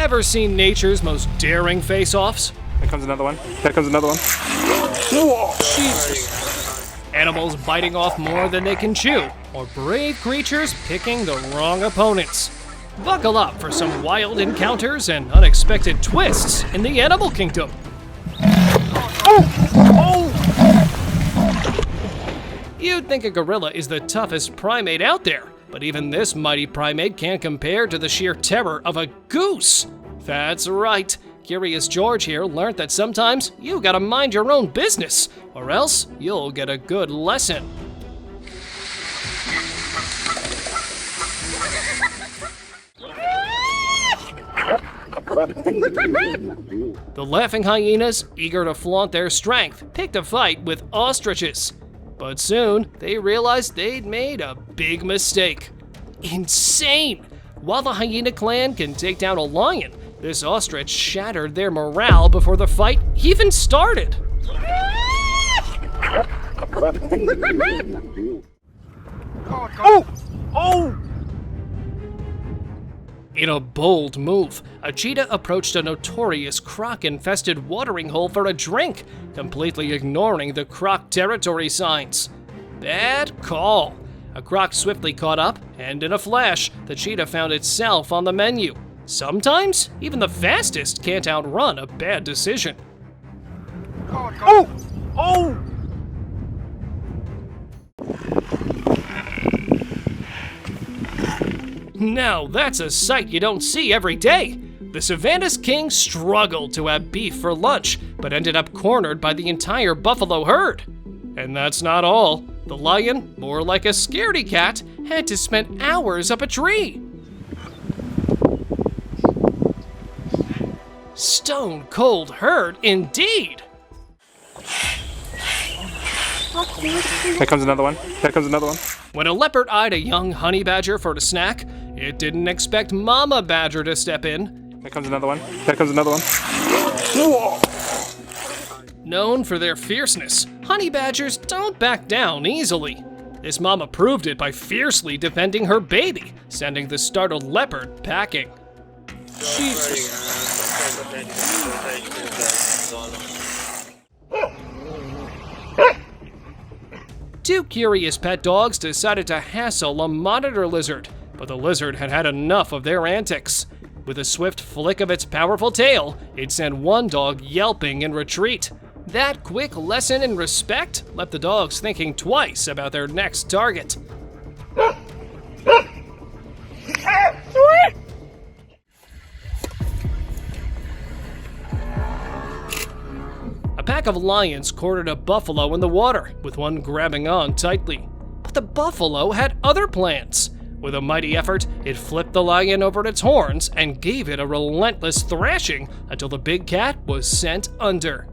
Ever seen nature's most daring face-offs? There comes another one. There comes another one. Jesus. Animals biting off more than they can chew, or brave creatures picking the wrong opponents. Buckle up for some wild encounters and unexpected twists in the animal kingdom. You'd think a gorilla is the toughest primate out there, but even this mighty primate can't compare to the sheer terror of a goose. That's right. Curious George here learned that sometimes you gotta mind your own business, or else you'll get a good lesson. The laughing hyenas, eager to flaunt their strength, picked a fight with ostriches. But soon, they realized they'd made a big mistake. Insane! While the hyena clan can take down a lion, this ostrich shattered their morale before the fight even started. In a bold move, a cheetah approached a notorious croc-infested watering hole for a drink, completely ignoring the croc territory signs. Bad call. A croc swiftly caught up, and in a flash, the cheetah found itself on the menu. Sometimes, even the fastest can't outrun a bad decision. Now that's a sight you don't see every day. The Savannah's king struggled to have beef for lunch, but ended up cornered by the entire buffalo herd. And that's not all. The lion, more like a scaredy cat, had to spend hours up a tree. Stone cold herd indeed. There comes another one. There comes another one. When a leopard eyed a young honey badger for a snack, it didn't expect Mama Badger to step in. There comes another one. There comes another one. Known for their fierceness, honey badgers don't back down easily. This mama proved it by fiercely defending her baby, sending the startled leopard packing. Jesus. Two curious pet dogs decided to hassle a monitor lizard, but the lizard had had enough of their antics. With a swift flick of its powerful tail, it sent one dog yelping in retreat. That quick lesson in respect left the dogs thinking twice about their next target. A pack of lions cornered a buffalo in the water, with one grabbing on tightly. But the buffalo had other plans. With a mighty effort, it flipped the lion over its horns and gave it a relentless thrashing until the big cat was sent under.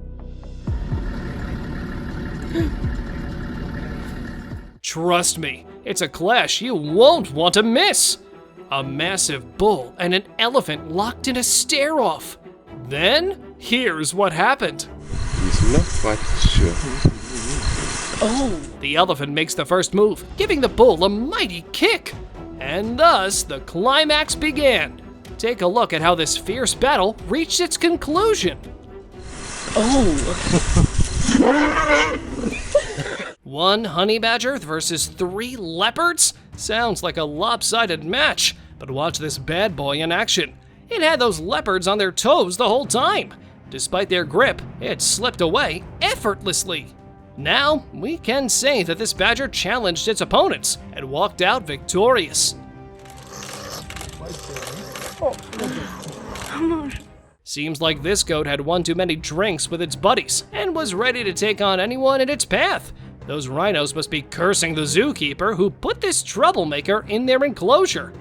Trust me, it's a clash you won't want to miss. A massive bull and an elephant locked in a stare-off. Then, here's what happened. The elephant makes the first move, giving the bull a mighty kick. And thus, the climax began. Take a look at how this fierce battle reached its conclusion. One honey badger versus 3 leopards? Sounds like a lopsided match, but watch this bad boy in action. It had those leopards on their toes the whole time. Despite their grip, it slipped away effortlessly. Now, we can say that this badger challenged its opponents and walked out victorious. Seems like this goat had one too many drinks with its buddies and was ready to take on anyone in its path. Those rhinos must be cursing the zookeeper who put this troublemaker in their enclosure.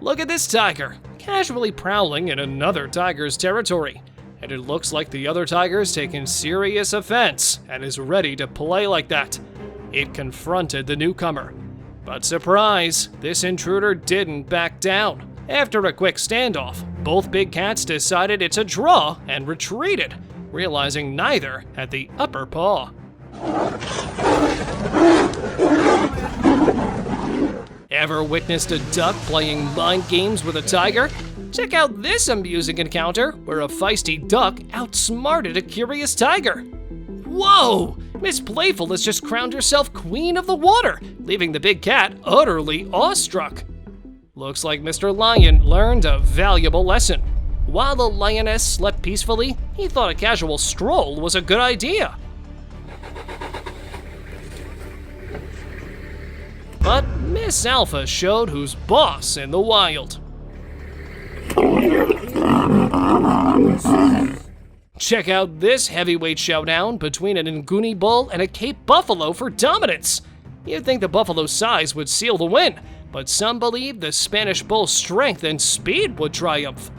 Look at this tiger, casually prowling in another tiger's territory. And it looks like the other tiger's taken serious offense and is ready to play like that. It confronted the newcomer. But surprise, this intruder didn't back down. After a quick standoff, both big cats decided it's a draw and retreated, realizing neither had the upper paw. Ever witnessed a duck playing mind games with a tiger? Check out this amusing encounter where a feisty duck outsmarted a curious tiger. Whoa! Miss Playful has just crowned herself queen of the water, leaving the big cat utterly awestruck. Looks like Mr. Lion learned a valuable lesson. While the lioness slept peacefully, he thought a casual stroll was a good idea. But Miss Alpha showed who's boss in the wild. Check out this heavyweight showdown between an Nguni bull and a Cape buffalo for dominance. You'd think the buffalo's size would seal the win, but some believe the Spanish bull's strength and speed would triumph.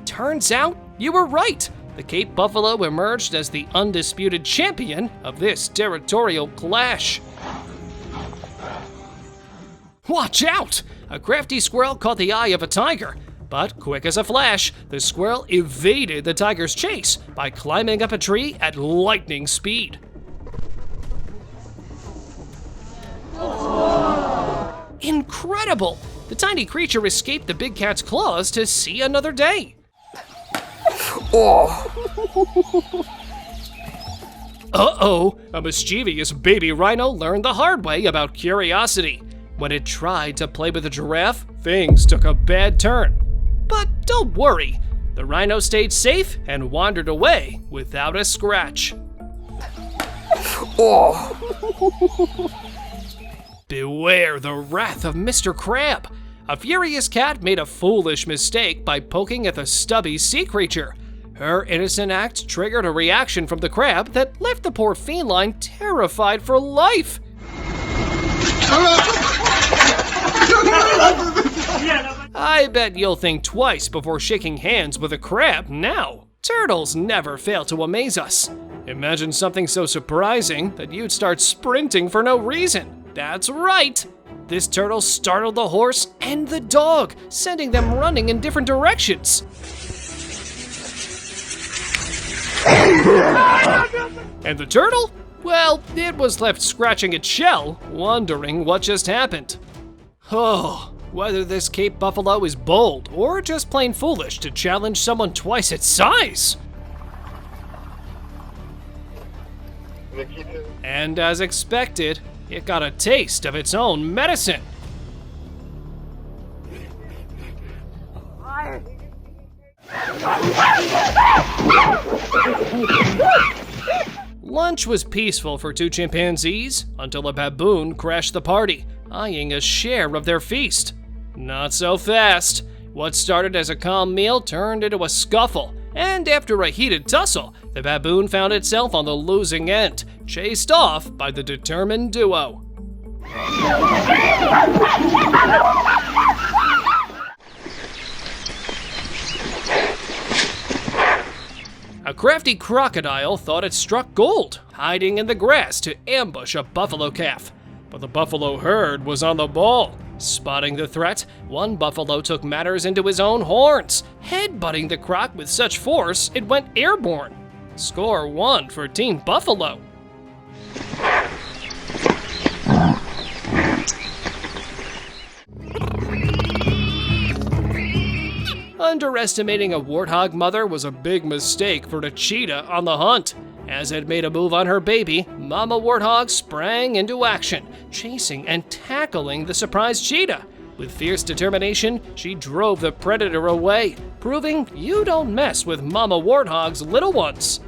Turns out you were right. The Cape buffalo emerged as the undisputed champion of this territorial clash. Watch out! A crafty squirrel caught the eye of a tiger, but quick as a flash, the squirrel evaded the tiger's chase by climbing up a tree at lightning speed. Incredible! The tiny creature escaped the big cat's claws to see another day. Uh-oh, a mischievous baby rhino learned the hard way about curiosity. When it tried to play with a giraffe, things took a bad turn. But don't worry, the rhino stayed safe and wandered away without a scratch. Beware the wrath of Mr. Crab. A furious cat made a foolish mistake by poking at the stubby sea creature. Her innocent act triggered a reaction from the crab that left the poor feline terrified for life. I bet you'll think twice before shaking hands with a crab now. Turtles never fail to amaze us. Imagine something so surprising that you'd start sprinting for no reason. That's right! This turtle startled the horse and the dog, sending them running in different directions. And the turtle? Well, it was left scratching its shell, wondering what just happened. Oh, whether this Cape buffalo is bold or just plain foolish to challenge someone twice its size. And as expected, it got a taste of its own medicine. Lunch was peaceful for two chimpanzees until a baboon crashed the party, eyeing a share of their feast. Not so fast. What started as a calm meal turned into a scuffle, and after a heated tussle, the baboon found itself on the losing end, chased off by the determined duo. A crafty crocodile thought it struck gold, hiding in the grass to ambush a buffalo calf. But the buffalo herd was on the ball. Spotting the threat, one buffalo took matters into his own horns, headbutting the croc with such force it went airborne. Score 1 for Team Buffalo. Underestimating a warthog mother was a big mistake for the cheetah on the hunt. As it made a move on her baby, Mama Warthog sprang into action, chasing and tackling the surprised cheetah. With fierce determination, she drove the predator away, proving you don't mess with Mama Warthog's little ones.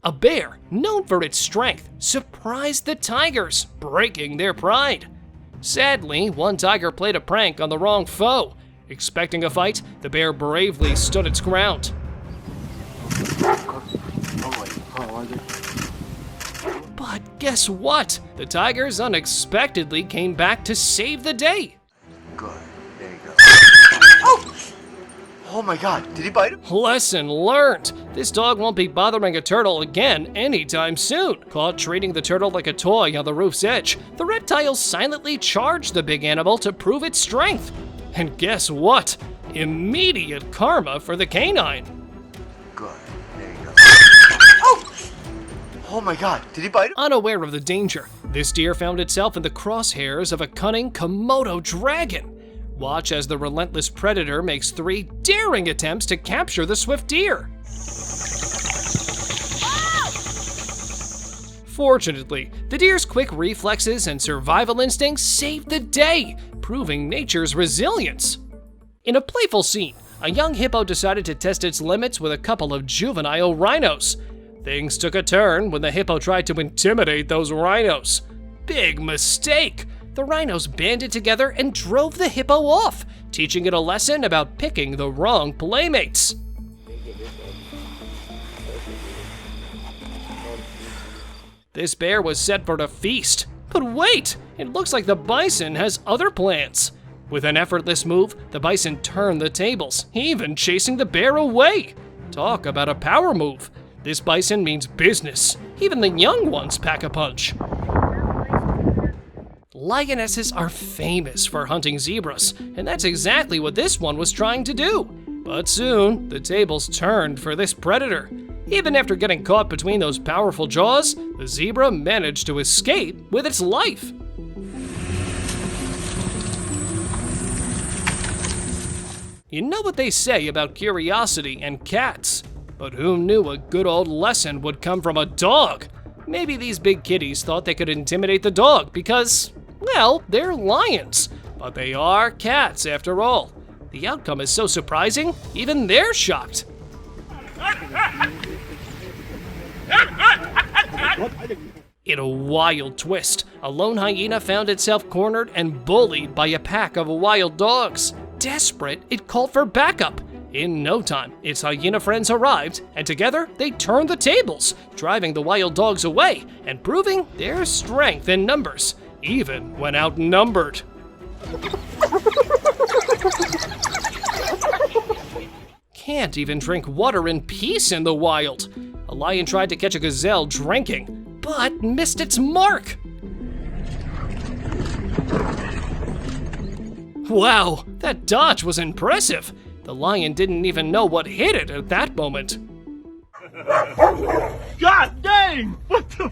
A bear, known for its strength, surprised the tigers, breaking their pride. Sadly, one tiger played a prank on the wrong foe. Expecting a fight, the bear bravely stood its ground. But guess what? The tigers unexpectedly came back to save the day. Good. There you go. Oh my God, did he bite him? Lesson learned. This dog won't be bothering a turtle again anytime soon. Caught treating the turtle like a toy on the roof's edge, the reptile silently charged the big animal to prove its strength. And guess what? Immediate karma for the canine. Good. There you go. Oh! Oh my god, did he bite him? Unaware of the danger, this deer found itself in the crosshairs of a cunning Komodo dragon. Watch as the relentless predator makes 3 daring attempts to capture the swift deer. Fortunately, the deer's quick reflexes and survival instincts saved the day, proving nature's resilience. In a playful scene, a young hippo decided to test its limits with a couple of juvenile rhinos. Things took a turn when the hippo tried to intimidate those rhinos. Big mistake! The rhinos banded together and drove the hippo off, teaching it a lesson about picking the wrong playmates. This bear was set for a feast. But wait, it looks like the bison has other plans. With an effortless move, the bison turned the tables, even chasing the bear away. Talk about a power move. This bison means business. Even the young ones pack a punch. Lionesses are famous for hunting zebras, and that's exactly what this one was trying to do. But soon, the tables turned for this predator. Even after getting caught between those powerful jaws, the zebra managed to escape with its life. You know what they say about curiosity and cats, but who knew a good old lesson would come from a dog? Maybe these big kitties thought they could intimidate the dog because, well, they're lions, but they are cats after all. The outcome is so surprising, even they're shocked. In a wild twist, a lone hyena found itself cornered and bullied by a pack of wild dogs. Desperate, it called for backup. In no time, its hyena friends arrived, and together they turned the tables, driving the wild dogs away and proving their strength in numbers, even when outnumbered. Can't even drink water in peace in the wild. A lion tried to catch a gazelle drinking, but missed its mark. Wow, that dodge was impressive. The lion didn't even know what hit it at that moment. God dang! What the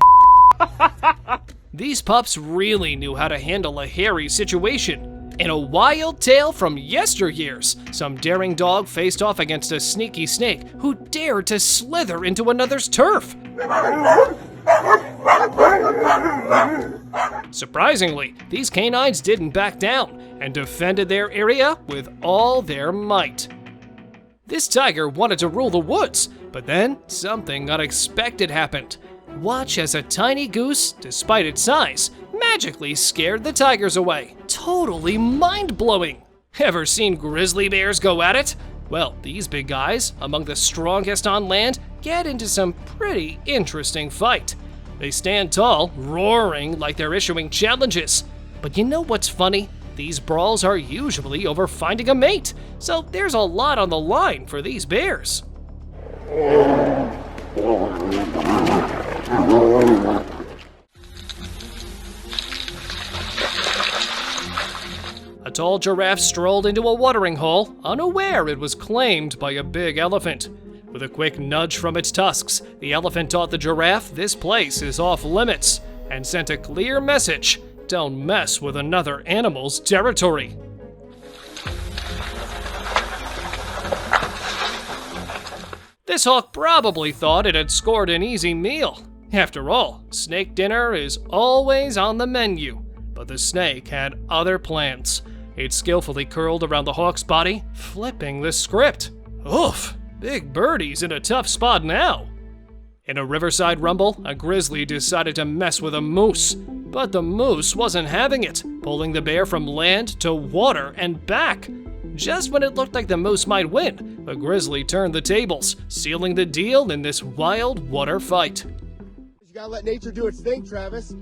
These pups really knew how to handle a hairy situation. In a wild tale from yesteryears, some daring dog faced off against a sneaky snake who dared to slither into another's turf. Surprisingly, these canines didn't back down and defended their area with all their might. This tiger wanted to rule the woods, but then something unexpected happened. Watch as a tiny goose, despite its size, magically scared the tigers away. Totally mind-blowing. Ever seen grizzly bears go at it? Well, these big guys, among the strongest on land, get into some pretty interesting fight. They stand tall, roaring like they're issuing challenges. But you know what's funny? These brawls are usually over finding a mate, so there's a lot on the line for these bears. A tall giraffe strolled into a watering hole, unaware it was claimed by a big elephant. With a quick nudge from its tusks, the elephant taught the giraffe this place is off limits and sent a clear message: don't mess with another animal's territory. This hawk probably thought it had scored an easy meal. After all, snake dinner is always on the menu, but the snake had other plans. It skillfully curled around the hawk's body, flipping the script. Oof, big birdie's in a tough spot now. In a riverside rumble, a grizzly decided to mess with a moose. But the moose wasn't having it, pulling the bear from land to water and back. Just when it looked like the moose might win, the grizzly turned the tables, sealing the deal in this wild water fight. You gotta let nature do its thing, Travis.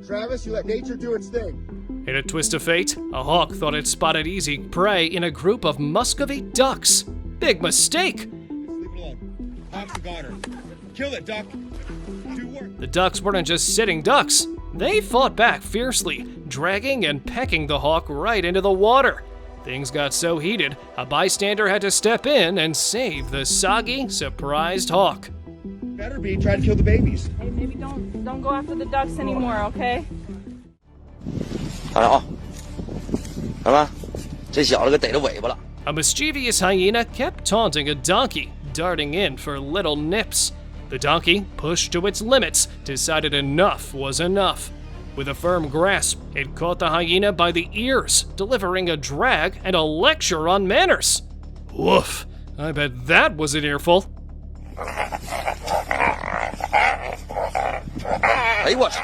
Travis, you let nature do its thing. In a twist of fate, a hawk thought it spotted easy prey in a group of Muscovy ducks. Big mistake! Just leave it alone. Hawk's got her. Kill it, duck. Do work. The ducks weren't just sitting ducks. They fought back fiercely, dragging and pecking the hawk right into the water. Things got so heated, a bystander had to step in and save the soggy, surprised hawk. Better be trying to kill the babies. Hey, maybe don't go after the ducks anymore, okay? 好了啊，看吧，这小子给逮着尾巴了。 A mischievous hyena kept taunting a donkey, darting in for little nips. The donkey, pushed to its limits, decided enough was enough. With a firm grasp, it caught the hyena by the ears, delivering a drag and a lecture on manners. Woof, I bet that was an earful. 哎呦我去！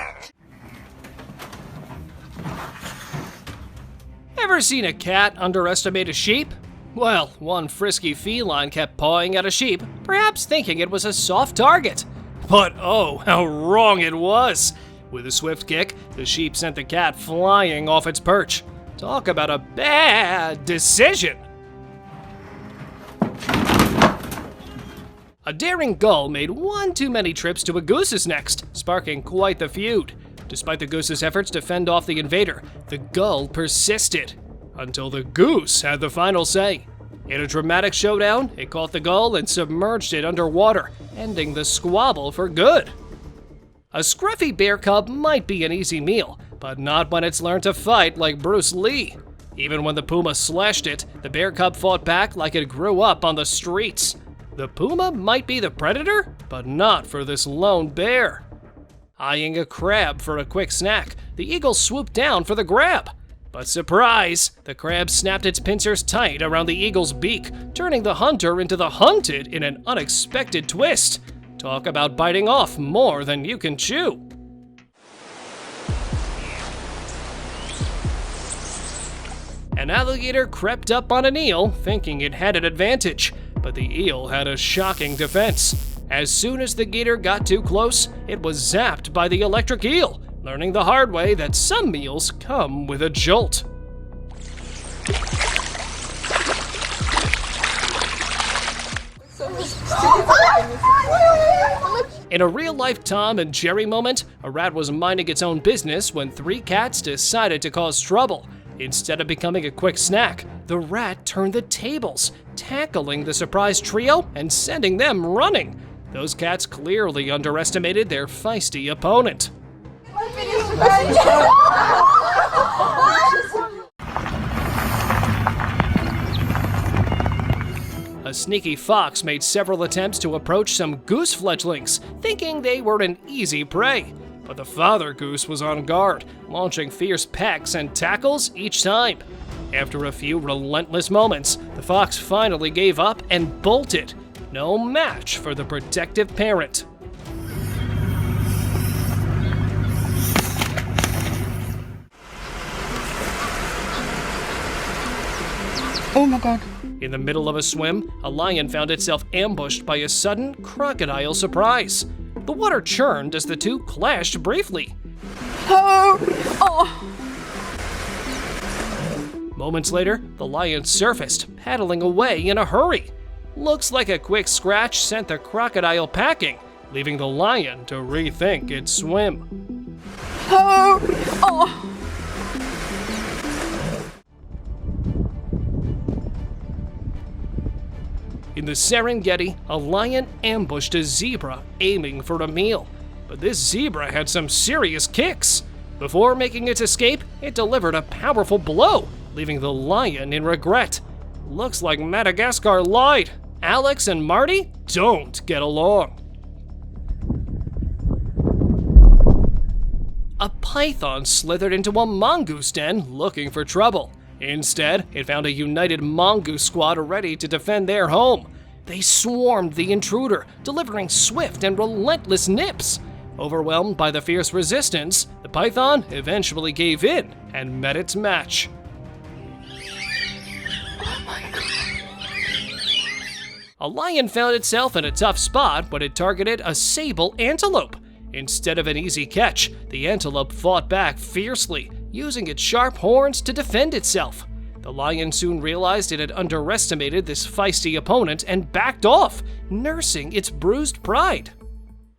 Ever seen a cat underestimate a sheep? Well, one frisky feline kept pawing at a sheep, perhaps thinking it was a soft target. But oh, how wrong it was! With a swift kick, the sheep sent the cat flying off its perch. Talk about a bad decision! A daring gull made one too many trips to a goose's nest, sparking quite the feud. Despite the goose's efforts to fend off the invader, the gull persisted, until the goose had the final say. In a dramatic showdown, it caught the gull and submerged it underwater, ending the squabble for good. A scruffy bear cub might be an easy meal, but not when it's learned to fight like Bruce Lee. Even when the puma slashed it, the bear cub fought back like it grew up on the streets. The puma might be the predator, but not for this lone bear. Eyeing a crab for a quick snack, the eagle swooped down for the grab. But surprise, the crab snapped its pincers tight around the eagle's beak, turning the hunter into the hunted in an unexpected twist. Talk about biting off more than you can chew. An alligator crept up on an eel, thinking it had an advantage, but the eel had a shocking defense. As soon as the gator got too close, it was zapped by the electric eel, learning the hard way that some meals come with a jolt. In a real-life Tom and Jerry moment, a rat was minding its own business when three cats decided to cause trouble. Instead of becoming a quick snack, the rat turned the tables, tackling the surprised trio and sending them running. Those cats clearly underestimated their feisty opponent. A sneaky fox made several attempts to approach some goose fledglings, thinking they were an easy prey. But the father goose was on guard, launching fierce pecks and tackles each time. After a few relentless moments, the fox finally gave up and bolted. No match for the protective parent. Oh my god. In the middle of a swim, a lion found itself ambushed by a sudden crocodile surprise. The water churned as the two clashed briefly. Oh! Oh! Moments later, the lion surfaced, paddling away in a hurry. Looks like a quick scratch sent the crocodile packing, leaving the lion to rethink its swim. Oh! Oh! In the Serengeti, a lion ambushed a zebra aiming for a meal. But this zebra had some serious kicks. Before making its escape, it delivered a powerful blow, leaving the lion in regret. Looks like Madagascar lied. Alex and Marty don't get along. A python slithered into a mongoose den looking for trouble. Instead, it found a united mongoose squad ready to defend their home. They swarmed the intruder, delivering swift and relentless nips. Overwhelmed by the fierce resistance, the python eventually gave in and met its match. A lion found itself in a tough spot when it targeted a sable antelope. Instead of an easy catch, the antelope fought back fiercely, using its sharp horns to defend itself. The lion soon realized it had underestimated this feisty opponent and backed off, nursing its bruised pride.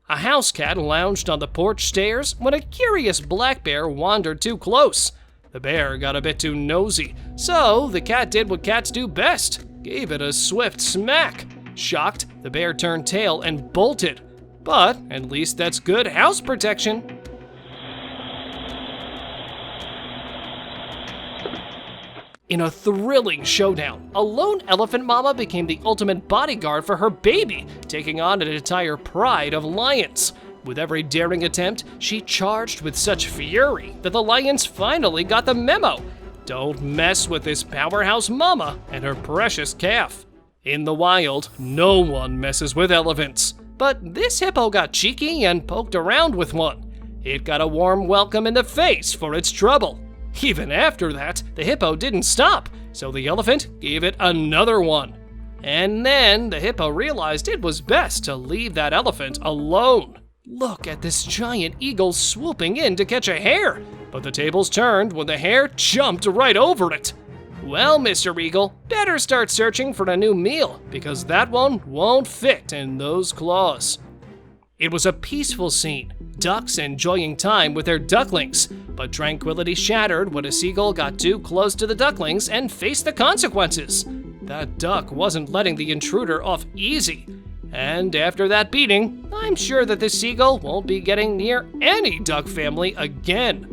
A house cat lounged on the porch stairs when a curious black bear wandered too close. The bear got a bit too nosy, so the cat did what cats do best, gave it a swift smack. Shocked, the bear turned tail and bolted. But at least that's good house protection. In a thrilling showdown, a lone elephant mama became the ultimate bodyguard for her baby, taking on an entire pride of lions. With every daring attempt, she charged with such fury that the lions finally got the memo. Don't mess with this powerhouse mama and her precious calf. In the wild, no one messes with elephants. But this hippo got cheeky and poked around with one. It got a warm welcome in the face for its trouble. Even after that, the hippo didn't stop, so the elephant gave it another one. And then the hippo realized it was best to leave that elephant alone. Look at this giant eagle swooping in to catch a hare, but the tables turned when the hare jumped right over it. Well, Mr. Eagle, better start searching for a new meal, because that one won't fit in those claws. It was a peaceful scene, ducks enjoying time with their ducklings, but tranquility shattered when a seagull got too close to the ducklings and faced the consequences. That duck wasn't letting the intruder off easy. And after that beating, I'm sure that the seagull won't be getting near any duck family again.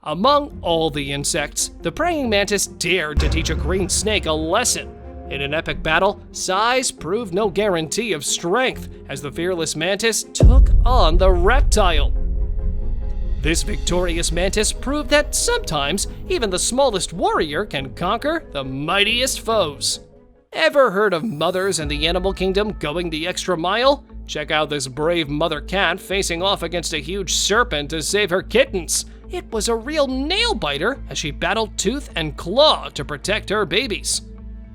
Among all the insects, the praying mantis dared to teach a green snake a lesson. In an epic battle, size proved no guarantee of strength as the fearless mantis took on the reptile. This victorious mantis proved that sometimes even the smallest warrior can conquer the mightiest foes. Ever heard of mothers in the animal kingdom going the extra mile? Check out this brave mother cat facing off against a huge serpent to save her kittens. It was a real nail-biter as she battled tooth and claw to protect her babies.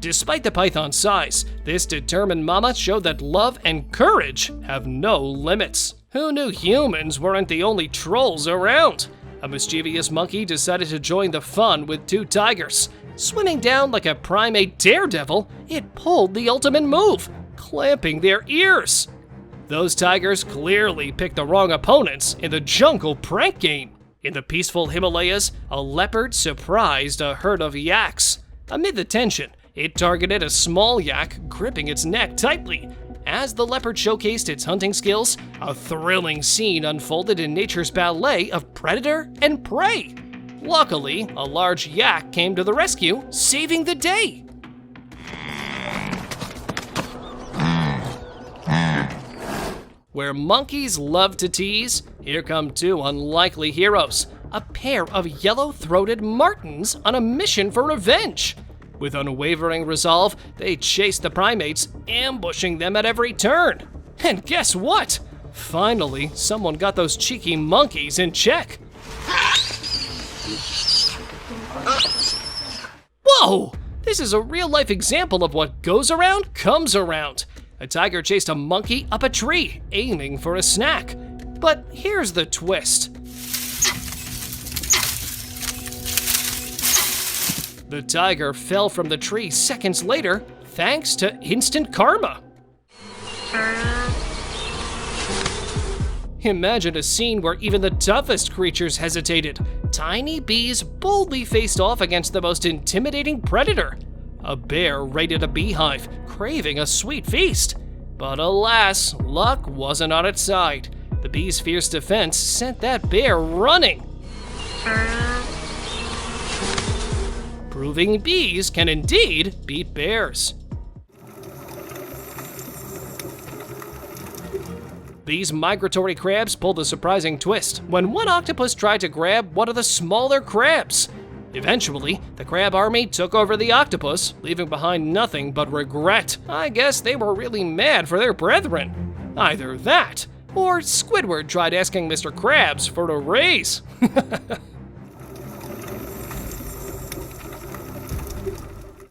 Despite the python's size, this determined mama showed that love and courage have no limits. Who knew humans weren't the only trolls around? A mischievous monkey decided to join the fun with two tigers. Swimming down like a primate daredevil, it pulled the ultimate move, clamping their ears. Those tigers clearly picked the wrong opponents in the jungle prank game. In the peaceful Himalayas, a leopard surprised a herd of yaks. Amid the tension, it targeted a small yak, gripping its neck tightly. As the leopard showcased its hunting skills, a thrilling scene unfolded in nature's ballet of predator and prey. Luckily, a large yak came to the rescue, saving the day. Where monkeys love to tease, here come two unlikely heroes, a pair of yellow-throated martens on a mission for revenge. With unwavering resolve, they chased the primates, ambushing them at every turn. And guess what? Finally, someone got those cheeky monkeys in check. Whoa! This is a real-life example of what goes around comes around. A tiger chased a monkey up a tree, aiming for a snack. But here's the twist. The tiger fell from the tree seconds later, thanks to instant karma. Imagine a scene where even the toughest creatures hesitated. Tiny bees boldly faced off against the most intimidating predator. A bear raided a beehive, craving a sweet feast. But alas, luck wasn't on its side. The bee's fierce defense sent that bear running. Proving bees can indeed beat bears. These migratory crabs pulled a surprising twist when one octopus tried to grab one of the smaller crabs. Eventually, the crab army took over the octopus, leaving behind nothing but regret. I guess they were really mad for their brethren. Either that, or Squidward tried asking Mr. Krabs for a raise.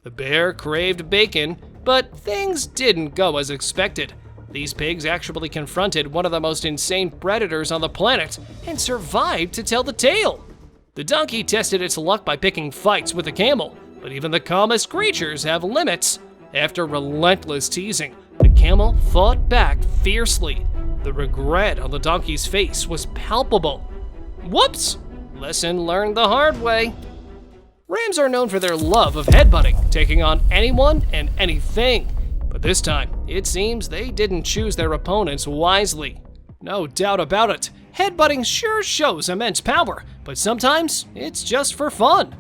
The bear craved bacon, but things didn't go as expected. These pigs actually confronted one of the most insane predators on the planet and survived to tell the tale. The donkey tested its luck by picking fights with the camel, but even the calmest creatures have limits. After relentless teasing, the camel fought back fiercely. The regret on the donkey's face was palpable. Whoops! Lesson learned the hard way. Rams are known for their love of headbutting, taking on anyone and anything. But this time, it seems they didn't choose their opponents wisely. No doubt about it, headbutting sure shows immense power, but sometimes it's just for fun.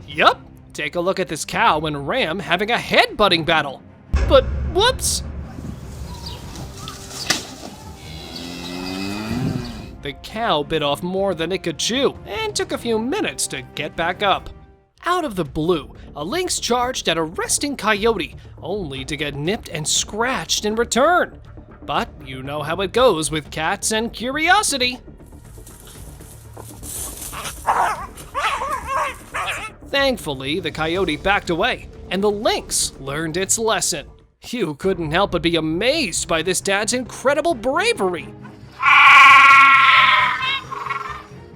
Yup, take a look at this cow and ram having a headbutting battle. But whoops! The cow bit off more than it could chew and took a few minutes to get back up. Out of the blue, a lynx charged at a resting coyote, only to get nipped and scratched in return. But you know how it goes with cats and curiosity. Thankfully, the coyote backed away, and the lynx learned its lesson. You couldn't help but be amazed by this dad's incredible bravery.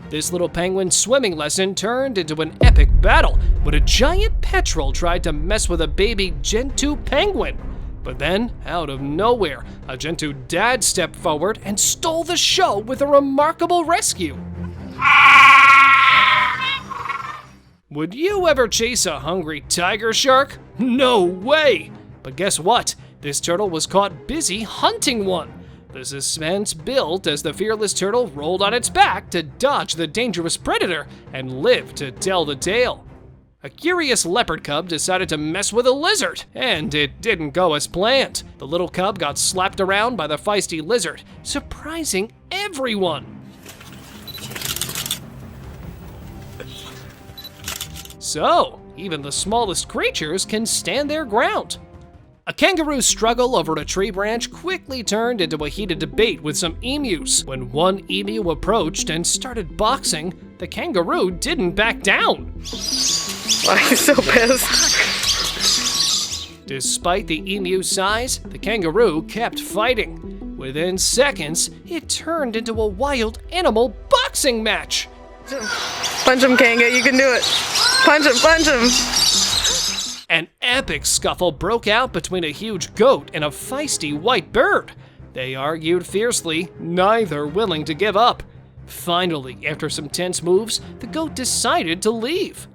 This little penguin's swimming lesson turned into an epic battle when a giant petrel tried to mess with a baby Gentoo penguin. But then, out of nowhere, a Gentoo dad stepped forward and stole the show with a remarkable rescue. Would you ever chase a hungry tiger shark? No way! But guess what? This turtle was caught busy hunting one. The suspense built as the fearless turtle rolled on its back to dodge the dangerous predator and live to tell the tale. A curious leopard cub decided to mess with a lizard, and it didn't go as planned. The little cub got slapped around by the feisty lizard, surprising everyone. So, even the smallest creatures can stand their ground. A kangaroo's struggle over a tree branch quickly turned into a heated debate with some emus. When one emu approached and started boxing, the kangaroo didn't back down. Why are you so pissed? Despite the emu's size, the kangaroo kept fighting. Within seconds, it turned into a wild animal boxing match. Punch him, Kanga, you can do it. Punch him, punch him. An epic scuffle broke out between a huge goat and a feisty white bird. They argued fiercely, neither willing to give up. Finally, after some tense moves, the goat decided to leave.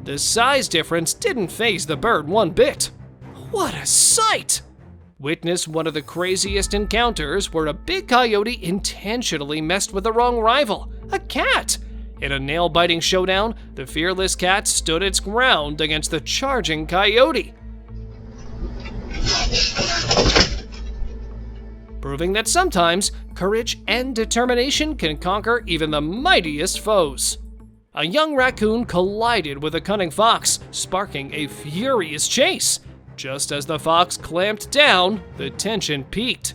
The size difference didn't faze the bird one bit. What a sight! Witness one of the craziest encounters where a big coyote intentionally messed with the wrong rival, a cat. In a nail-biting showdown, the fearless cat stood its ground against the charging coyote, proving that sometimes courage and determination can conquer even the mightiest foes. A young raccoon collided with a cunning fox, sparking a furious chase. Just as the fox clamped down, the tension peaked.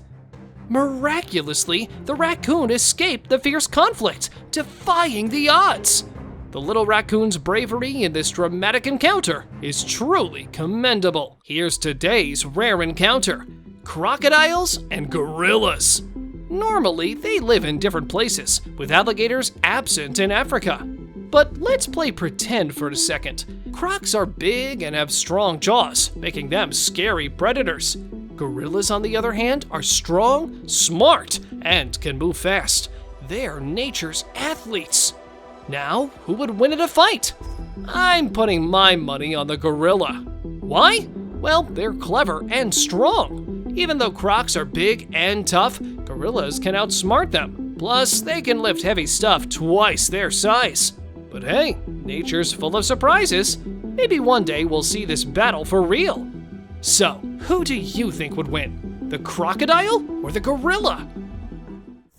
Miraculously, the raccoon escaped the fierce conflict, defying the odds. The little raccoon's bravery in this dramatic encounter is truly commendable. Here's today's rare encounter: crocodiles and gorillas. Normally, they live in different places, with alligators absent in Africa. But let's play pretend for a second. Crocs are big and have strong jaws, making them scary predators. Gorillas, on the other hand, are strong, smart, and can move fast. They're nature's athletes. Now, who would win in a fight? I'm putting my money on the gorilla. Why? Well, they're clever and strong. Even though crocs are big and tough, gorillas can outsmart them. Plus, they can lift heavy stuff twice their size. But hey, nature's full of surprises. Maybe one day we'll see this battle for real. So, who do you think would win? The crocodile or the gorilla?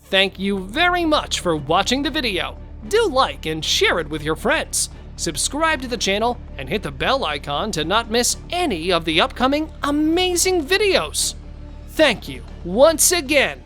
Thank you very much for watching the video. Do like and share it with your friends. Subscribe to the channel and hit the bell icon to not miss any of the upcoming amazing videos. Thank you once again.